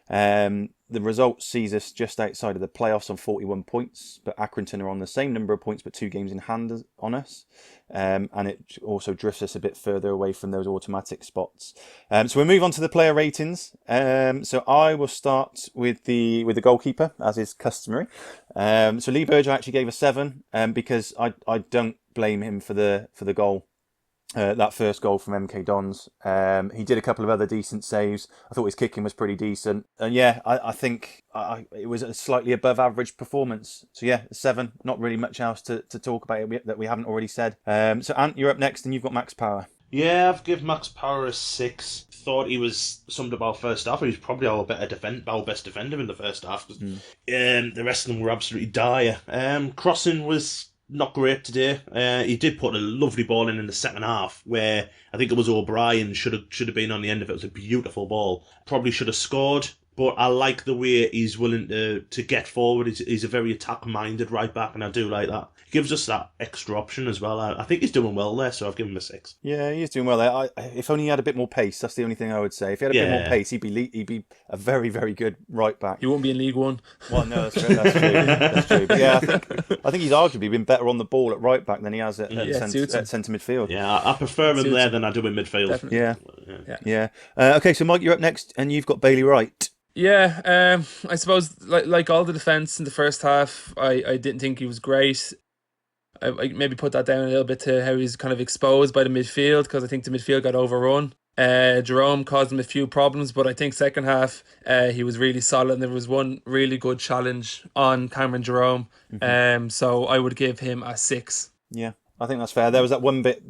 [SPEAKER 1] The result sees us just outside of the playoffs on 41 points, but Accrington are on the same number of points, but 2 games in hand on us. And it also drifts us a bit further away from those automatic spots. So we'll move on to the player ratings. So I will start with the goalkeeper, as is customary. So Lee Burge I actually gave a 7, because I don't blame him for the goal. That first goal from MK Dons. He did a couple of other decent saves. I thought his kicking was pretty decent. And I think it was a slightly above average performance. So a 7. Not really much else to talk about that we haven't already said. So Ant, you're up next and you've got Max Power.
[SPEAKER 2] Yeah, I've given Max Power a 6. Thought he was summed up our first half. He was probably our best defender in the first half. The rest of them were absolutely dire. Crossing was not great today. He did put a lovely ball in the second half, where I think it was O'Brien should have been on the end of it. It was a beautiful ball. Probably should have scored, but I like the way he's willing to get forward. He's a very attack-minded right back, and I do like that. He gives us that extra option as well. I think he's doing well there, so I've given him a 6.
[SPEAKER 1] Yeah, he is doing well there. If only he had a bit more pace, that's the only thing I would say. If he had a bit more pace, he'd be a very, very good right back.
[SPEAKER 3] He won't be in League One.
[SPEAKER 1] Well, no, that's true. That's true. But yeah, I think he's arguably been better on the ball at right back than he has at centre midfield.
[SPEAKER 2] Yeah, I prefer him there than I do in midfield.
[SPEAKER 1] Definitely. Yeah. Okay, so Mike, you're up next, and you've got Bailey Wright.
[SPEAKER 3] Yeah, I suppose like all the defence in the first half, I didn't think he was great. I maybe put that down a little bit to how he's kind of exposed by the midfield, because I think the midfield got overrun. Jerome caused him a few problems, but I think second half he was really solid, and there was one really good challenge on Cameron Jerome. So I would give him a 6.
[SPEAKER 1] Yeah, I think that's fair. There was that one bit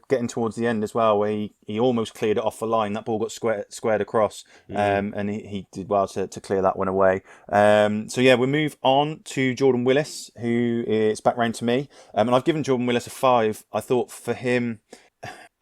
[SPEAKER 1] getting towards the end as well, where he almost cleared it off the line. That ball got squared across, and he did well to clear that one away. So we move on to Jordan Willis, who is back round to me. And I've given Jordan Willis a 5. I thought for him,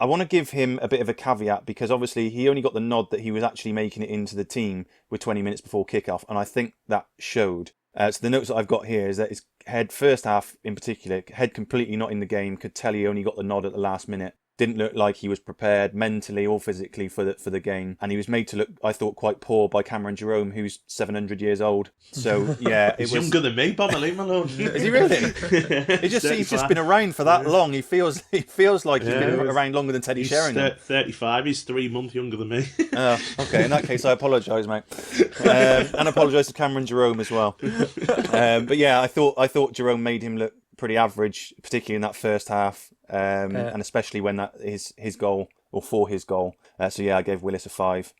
[SPEAKER 1] I want to give him a bit of a caveat, because obviously he only got the nod that he was actually making it into the team with 20 minutes before kickoff, and I think that showed. So the notes that I've got here is that his head, first half in particular, head completely not in the game, could tell he only got the nod at the last minute. Didn't look like he was prepared mentally or physically for the game, and he was made to look, I thought, quite poor by Cameron Jerome, who's 700 years old. So
[SPEAKER 2] he's younger than me, Bob. Leave him alone.
[SPEAKER 1] Is he really? He's just been around for that long. He feels like he's been around longer than Teddy Sheringham.
[SPEAKER 2] 35. He's 3 months younger than me.
[SPEAKER 1] Oh, okay. In that case, I apologise, mate, and apologise to Cameron Jerome as well. But I thought Jerome made him look pretty average, particularly in that first half, and especially when that is his goal, or for his goal. I gave Willis a 5.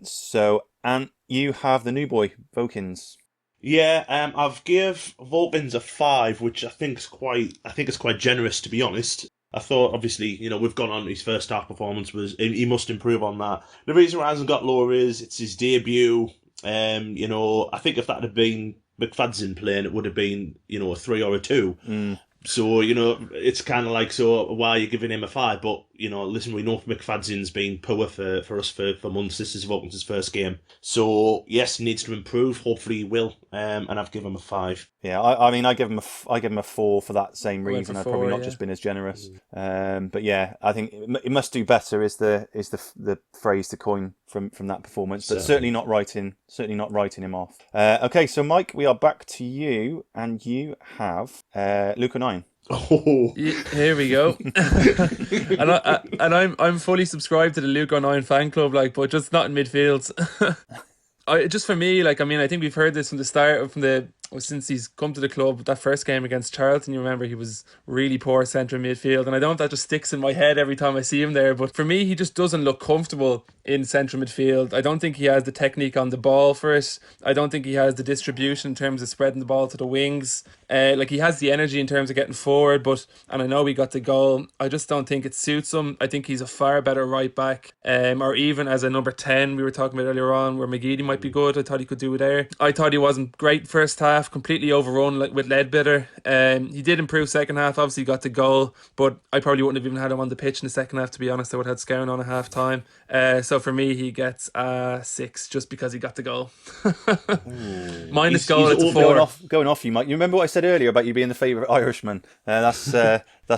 [SPEAKER 1] So Ant, you have the new boy, Vokins.
[SPEAKER 2] Yeah, I've give Vokins a 5, which I think is quite generous, to be honest. I thought, obviously, we've gone on his first half performance, he must improve on that. The reason why he hasn't got lower is it's his debut. I think if that had been McFadzean playing, it would have been, a 3 or a 2. So, it's kind of like, so why are you giving him a 5? But, listen, we know McFadzean's been poor for us for months. This is Vokins' first game. So, yes, he needs to improve. Hopefully he will. And I've given him a 5.
[SPEAKER 1] Yeah, I give him a 4 for that same reason. I've probably not just been as generous. But I think it must do better is the phrase to coin from that performance. But certainly not writing him off. Okay, so Mike, we are back to you, and you have Luke O'Nien.
[SPEAKER 2] Oh,
[SPEAKER 3] here we go. and I'm fully subscribed to the Luke O'Nien fan club, but just not in midfield. For me, I think we've heard this from the start, from the since he's come to the club, that first game against Charlton, you remember he was really poor centre midfield, and I don't know if that just sticks in my head every time I see him there, but for me he just doesn't look comfortable in central midfield. I don't think he has the technique on the ball for it. I don't think he has the distribution in terms of spreading the ball to the wings. Like, he has the energy in terms of getting forward, and I know we got the goal, I just don't think it suits him. I think he's a far better right back, or even as a number 10 we were talking about earlier on, where McGeady might be good. I thought he could do it there. I thought he wasn't great first half, completely overrun with Ledbetter. He did improve second half, obviously got the goal, but I probably wouldn't have even had him on the pitch in the second half, to be honest. I would have had Scowen on at half time. So for me he gets a 6 just because he got the goal. Minus goal, it's a 4.
[SPEAKER 1] Going off you, Mike. You remember what I said earlier about you being the favourite Irishman? That's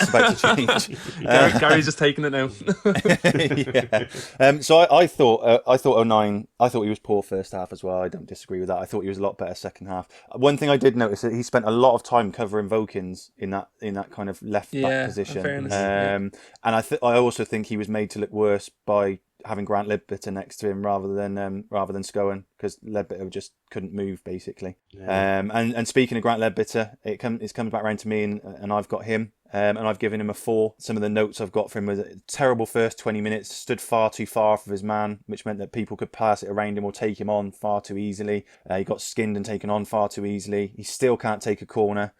[SPEAKER 1] about to change.
[SPEAKER 3] Gary's just taking it now.
[SPEAKER 1] Yeah. So I thought 09. I thought he was poor first half as well. I don't disagree with that. I thought he was a lot better second half. One thing I did notice that he spent a lot of time covering Vokins in that kind of left back position.
[SPEAKER 3] Fairness,
[SPEAKER 1] and I also think he was made to look worse by having Grant Ledbetter next to him rather than Scowen, because Ledbetter just couldn't move basically. Yeah. And speaking of Grant Ledbetter, it comes back around to me, and I've got him. And I've given him a 4. Some of the notes I've got for him was a terrible first 20 minutes, stood far too far off of his man, which meant that people could pass it around him or take him on far too easily. He got skinned and taken on far too easily. He still can't take a corner.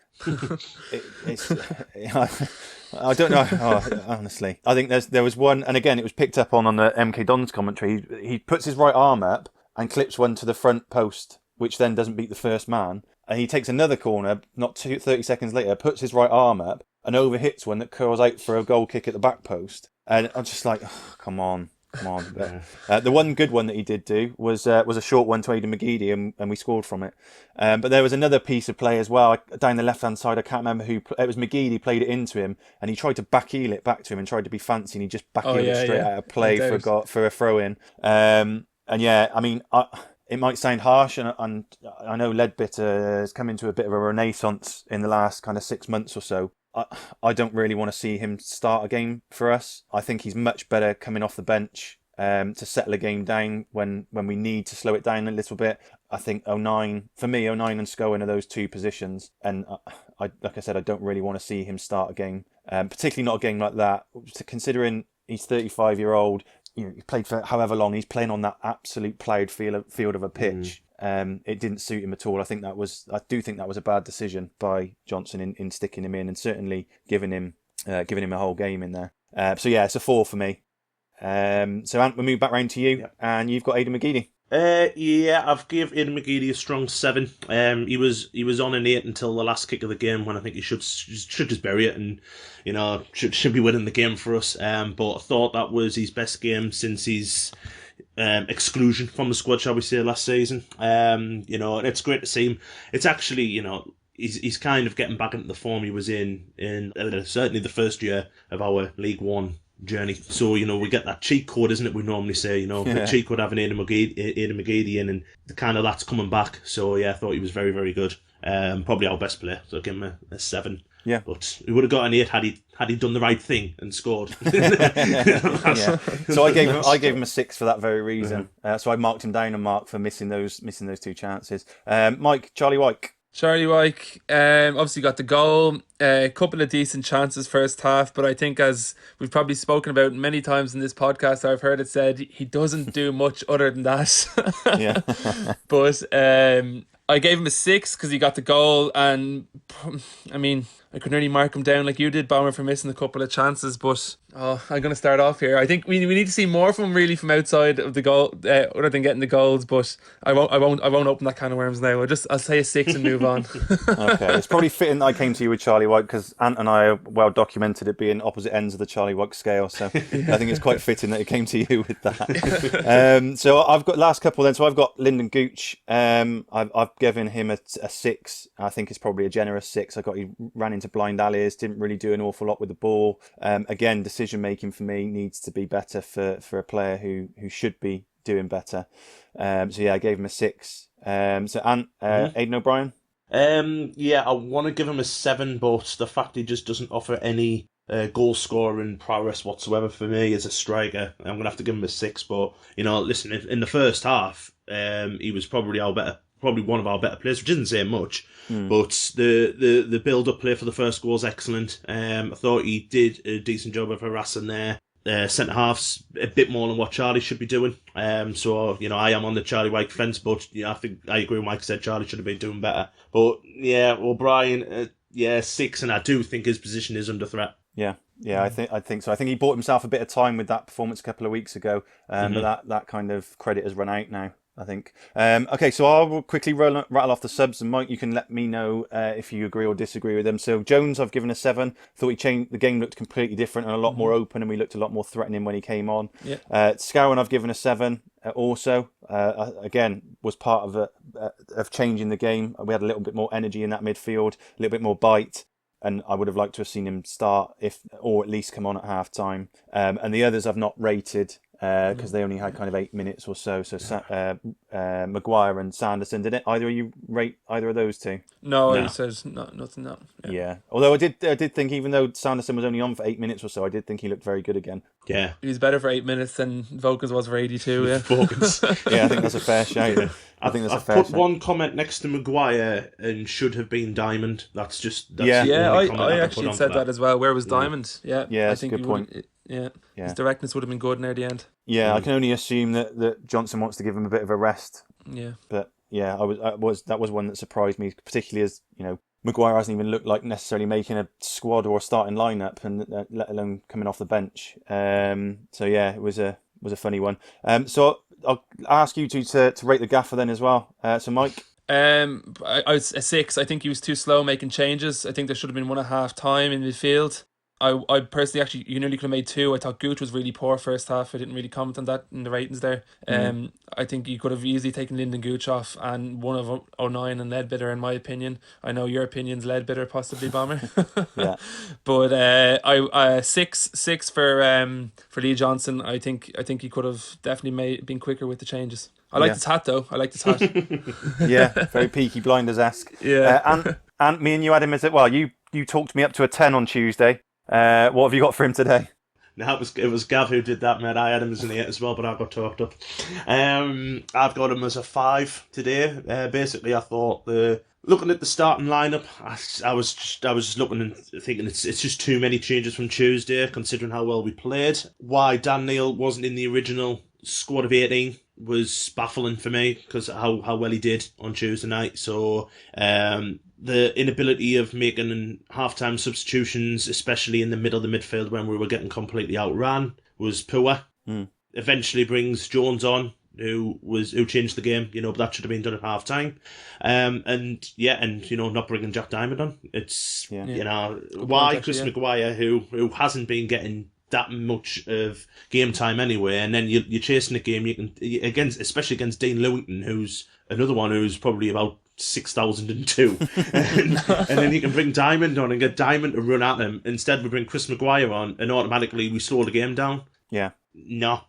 [SPEAKER 1] I don't know. Honestly, I think there was one, and again, it was picked up on the MK Dons commentary. He puts his right arm up and clips one to the front post, which then doesn't beat the first man. And he takes another corner, not 30 seconds later, puts his right arm up and overhits one that curls out for a goal kick at the back post. And I'm just like, oh, come on. But, the one good one that he did do was a short one to Aidan McGeady, and we scored from it. But there was another piece of play as well down the left hand side. I can't remember who. It was McGeady played it into him, and he tried to backheel it back to him and tried to be fancy, and he just backheeled it straight out of play for a throw in. And yeah, I mean, it might sound harsh, and I know Ledbetter has come into a bit of a renaissance in the last kind of 6 months or so. I don't really want to see him start a game for us. I think he's much better coming off the bench to settle a game down when we need to slow it down a little bit. I think 09 and Scowen are those two positions, and like I said, I don't really want to see him start a game, particularly not a game like that. Considering he's 35-year-old, he played for however long. He's playing on that absolute ploughed field of a pitch. It didn't suit him at all. I do think that was a bad decision by Johnson in sticking him in, and certainly giving him a whole game in there. So yeah, it's a 4 for me. So Ant, we'll move back round to you, and you've got Aidan McGeady.
[SPEAKER 2] Yeah, I've given Aidan McGeady a strong 7. He was on an 8 until the last kick of the game, when I think he should just bury it, and should be winning the game for us. But I thought that was his best game since his exclusion from the squad, shall we say, last season. And it's great to see him. It's actually, he's kind of getting back into the form he was in certainly the first year of our League One journey. So, we get that cheat code, isn't it? We normally say, the cheat code having Aidan McGeady in, and the kind of that's coming back. So yeah, I thought he was very, very good. Probably our best player, so I'll give him a 7. Yeah, but he would have got an 8 had he done the right thing and scored.
[SPEAKER 1] Yeah. So I gave him a 6 for that very reason. So I marked him down and Mark for missing those 2 chances. Mike, Charlie Wyke.
[SPEAKER 3] Charlie Wyke obviously got the goal, a couple of decent chances first half, but I think, as we've probably spoken about many times in this podcast, I've heard it said he doesn't do much other than that. Yeah. But I gave him a 6 because he got the goal, and I mean, I could nearly mark him down like you did, Bomber, for missing a couple of chances. But I'm going to start off here. I think we need to see more from him really from outside of the goal, other than getting the goals. But I won't open that can of worms now. I'll say a 6 and move on.
[SPEAKER 1] Okay, it's probably fitting that I came to you with Charlie Wyke, because Ant and I are well documented at being opposite ends of the Charlie Wyke scale. So I think it's quite fitting that it came to you with that. So I've got last couple then. So I've got Lyndon Gooch. I've given him a 6. I think it's probably a generous 6. He ran into blind alleys, didn't really do an awful lot with the ball. Again, decision making for me needs to be better for a player who should be doing better. So yeah, I gave him a 6. So Ant, Aidan O'Brien.
[SPEAKER 2] Yeah, I want to give him a 7, but the fact he just doesn't offer any goal scoring prowess whatsoever for me as a striker, I'm gonna have to give him a 6. But listen, in the first half, he was probably our probably one of our better players, which isn't saying much. But the build-up play for the first goal was excellent. I thought he did a decent job of harassing there. Centre halves a bit more than what Charlie should be doing. So I am on the Charlie White fence, but I think I agree with Mike said Charlie should have been doing better. But yeah, O'Brien, 6, and I do think his position is under threat.
[SPEAKER 1] Yeah, I think so. I think he bought himself a bit of time with that performance a couple of weeks ago, but that kind of credit has run out now, I think. Okay, so I'll quickly rattle off the subs, and Mike, you can let me know if you agree or disagree with them. So Jones, I've given a 7. Thought he changed. The game looked completely different and a lot more open, and we looked a lot more threatening when he came on.
[SPEAKER 3] Yeah.
[SPEAKER 1] Scowen, I've given a 7. Also, again, was part of changing the game. We had a little bit more energy in that midfield, a little bit more bite. And I would have liked to have seen him start, or at least come on at half time. And the others I've not rated because they only had kind of 8 minutes or so. So Maguire and Sanderson, did it? Either of you rate either of those two?
[SPEAKER 3] No, he says nothing. No.
[SPEAKER 1] Yeah. Although I did think, even though Sanderson was only on for 8 minutes or so, I did think he looked very good again.
[SPEAKER 2] Yeah,
[SPEAKER 3] he was better for 8 minutes than Vokins was for 82. Yeah,
[SPEAKER 2] Vokins.
[SPEAKER 1] Yeah, I think that's a fair shout. Yeah.
[SPEAKER 2] I've put one comment next to Maguire and should have been Diamond. I
[SPEAKER 3] actually said that as well. Where was Diamond? Yeah,
[SPEAKER 1] that's a good point.
[SPEAKER 3] His directness would have been good near the end.
[SPEAKER 1] Yeah, I can only assume that Johnson wants to give him a bit of a rest.
[SPEAKER 3] Yeah,
[SPEAKER 1] but yeah, that was one that surprised me, particularly as Maguire hasn't even looked like necessarily making a squad or a starting lineup, and let alone coming off the bench. So yeah, it was a funny one. So I'll ask you to rate the gaffer then as well. So Mike.
[SPEAKER 3] I was a 6. I think he was too slow making changes. I think there should have been 1 at half time in midfield. I personally, actually, you nearly could have made 2. I thought Gooch was really poor first half. I didn't really comment on that in the ratings there. I think you could have easily taken Lyndon Gooch off and one of O'Nien and Leadbitter, in my opinion. I know your opinion's Leadbitter, possibly, Bomber.
[SPEAKER 1] Yeah.
[SPEAKER 3] But I 6 for Lee Johnson. I think he could have definitely been quicker with the changes. I like his hat though.
[SPEAKER 1] Yeah, very Peaky Blinders-esque.
[SPEAKER 3] Yeah.
[SPEAKER 1] And me and you had him as well. You talked me up to a 10 on Tuesday. What have you got for him today?
[SPEAKER 2] No, it was Gav who did that, mate. I had him as an 8 as well, but I got talked up. I've got him as a 5 today. Basically, I thought looking at the starting lineup, I was just looking and thinking it's just too many changes from Tuesday, considering how well we played. Why Dan Neil wasn't in the original squad of 18 was baffling for me, because how well he did on Tuesday night. So the inability of making half-time substitutions, especially in the middle of the midfield when we were getting completely outran, was poor. Eventually brings Jones on, who changed the game, but that should have been done at half-time. And not bringing Jack Diamond on. It's, why Chris Maguire, who hasn't been getting that much of game time anyway, and then you're chasing a game especially against Dean Lewington, who's another one who's probably about 6,002, and then you can bring Diamond on and get Diamond to run at him. Instead, we bring Chris Maguire on, and automatically we slow the game down.
[SPEAKER 1] Yeah.
[SPEAKER 2] No.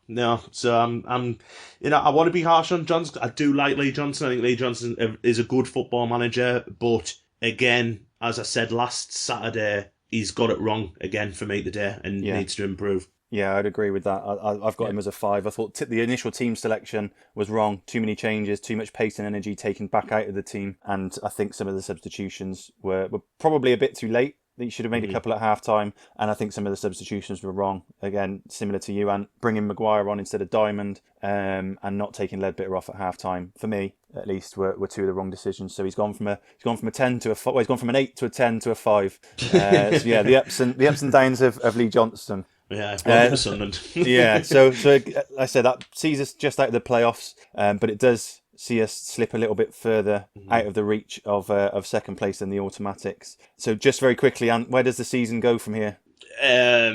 [SPEAKER 2] So I'm I want to be harsh on Johnson. I do like Lee Johnson. I think Lee Johnson is a good football manager, but again, as I said last Saturday, he's got it wrong again for me today and needs to improve.
[SPEAKER 1] Yeah, I'd agree with that. I've got him as a 5. I thought the initial team selection was wrong. Too many changes, too much pace and energy taken back out of the team. And I think some of the substitutions were probably a bit too late. He should have made a couple at half-time. And I think some of the substitutions were wrong. Again, similar to you, and bringing Maguire on instead of Diamond, and not taking Leadbitter off at half-time, for me, at least, were 2 of the wrong decisions. So he's gone from a 10 to a 5. Well, he's gone from an 8 to a 10 to a 5. So yeah, the ups and downs of Lee Johnson.
[SPEAKER 2] Yeah, well, Sunderland.
[SPEAKER 1] Yeah, so like I said, that sees us just out of the playoffs, but it does see us slip a little bit further out of the reach of second place in the automatics. So just very quickly, and where does the season go from here?
[SPEAKER 2] How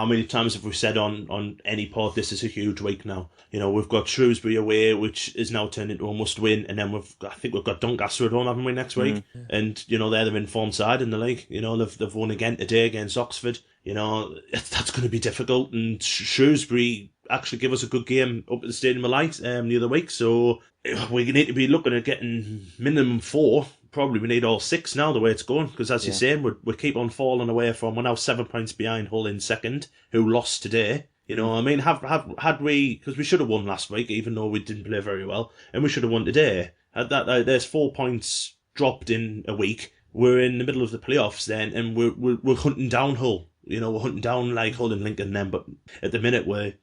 [SPEAKER 2] many times have we said on any pod, this is a huge week now. We've got Shrewsbury away, which is now turned into a must win, and then I think we've got Doncaster at home, haven't we, next week? And they're the informed side in the league. They've won again today against Oxford. That's going to be difficult, and Shrewsbury actually give us a good game up at the Stadium of Light the other week, so we need to be looking at getting minimum 4. Probably we need all 6 now, the way it's going, because as you're saying, we keep on falling away from, we're now 7 points behind Hull in second, who lost today. You know, I mean, had we, because we should have won last week, even though we didn't play very well, and we should have won today. There's 4 points dropped in a week. We're in the middle of the playoffs then, and we're hunting down Hull. You know, we're hunting down like Hull and Lincoln then, but at the minute we're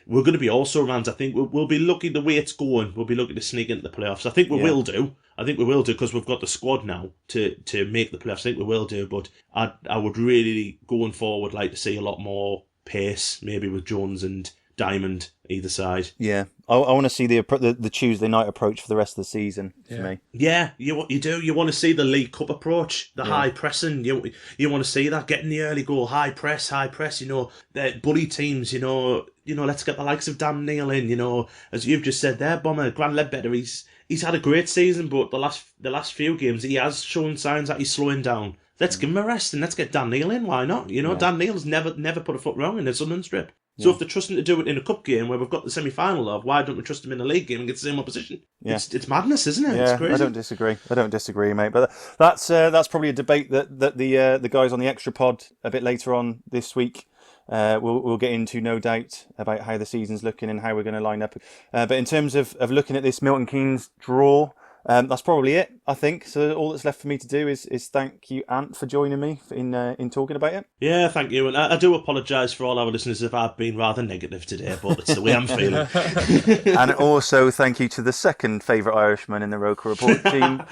[SPEAKER 2] going to be also around. I think we'll be lucky the way it's going. We'll be lucky to sneak into the playoffs. I think we will do. I think we will do because we've got the squad now to make the playoffs. I think we will do, but I would really, going forward, like to see a lot more pace, maybe with Jones and Diamond either side.
[SPEAKER 1] Yeah, I want to see the Tuesday night approach for the rest of the season for me.
[SPEAKER 2] Yeah, you do. You want to see the League Cup approach, the high pressing. You want to see that, getting the early goal, high press. You know, the bully teams. You know, let's get the likes of Dan Neil in. You know, as you've just said there, Bomber, Grant Ledbetter. He's had a great season, but the last few games he has shown signs that he's slowing down. Let's give him a rest and let's get Dan Neil in. Why not? You know, Dan Neil's never put a foot wrong in the Sunderland strip. So if they're trusting to do it in a cup game where we've got the semi-final of, why don't we trust them in a league game and get the same opposition? Yeah. It's madness, isn't it?
[SPEAKER 1] Yeah,
[SPEAKER 2] it's crazy.
[SPEAKER 1] I don't disagree, mate. But that's probably a debate that the guys on the extra pod a bit later on this week we'll get into, no doubt, about how the season's looking and how we're going to line up. But in terms of looking at this Milton Keynes draw, that's probably it, I think. So all that's left for me to do is thank you, Ant, for joining me in talking about it.
[SPEAKER 2] Yeah, thank you. And I do apologise for all our listeners if I've been rather negative today, but it's the way I'm feeling.
[SPEAKER 1] And also thank you to the second favourite Irishman in the ROKER Report team.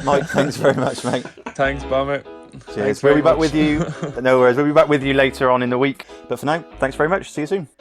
[SPEAKER 1] Mike, thanks very much, mate.
[SPEAKER 3] Thanks, Bomber.
[SPEAKER 1] Cheers. We'll be back with you. No worries. We'll be back with you later on in the week. But for now, thanks very much. See you soon.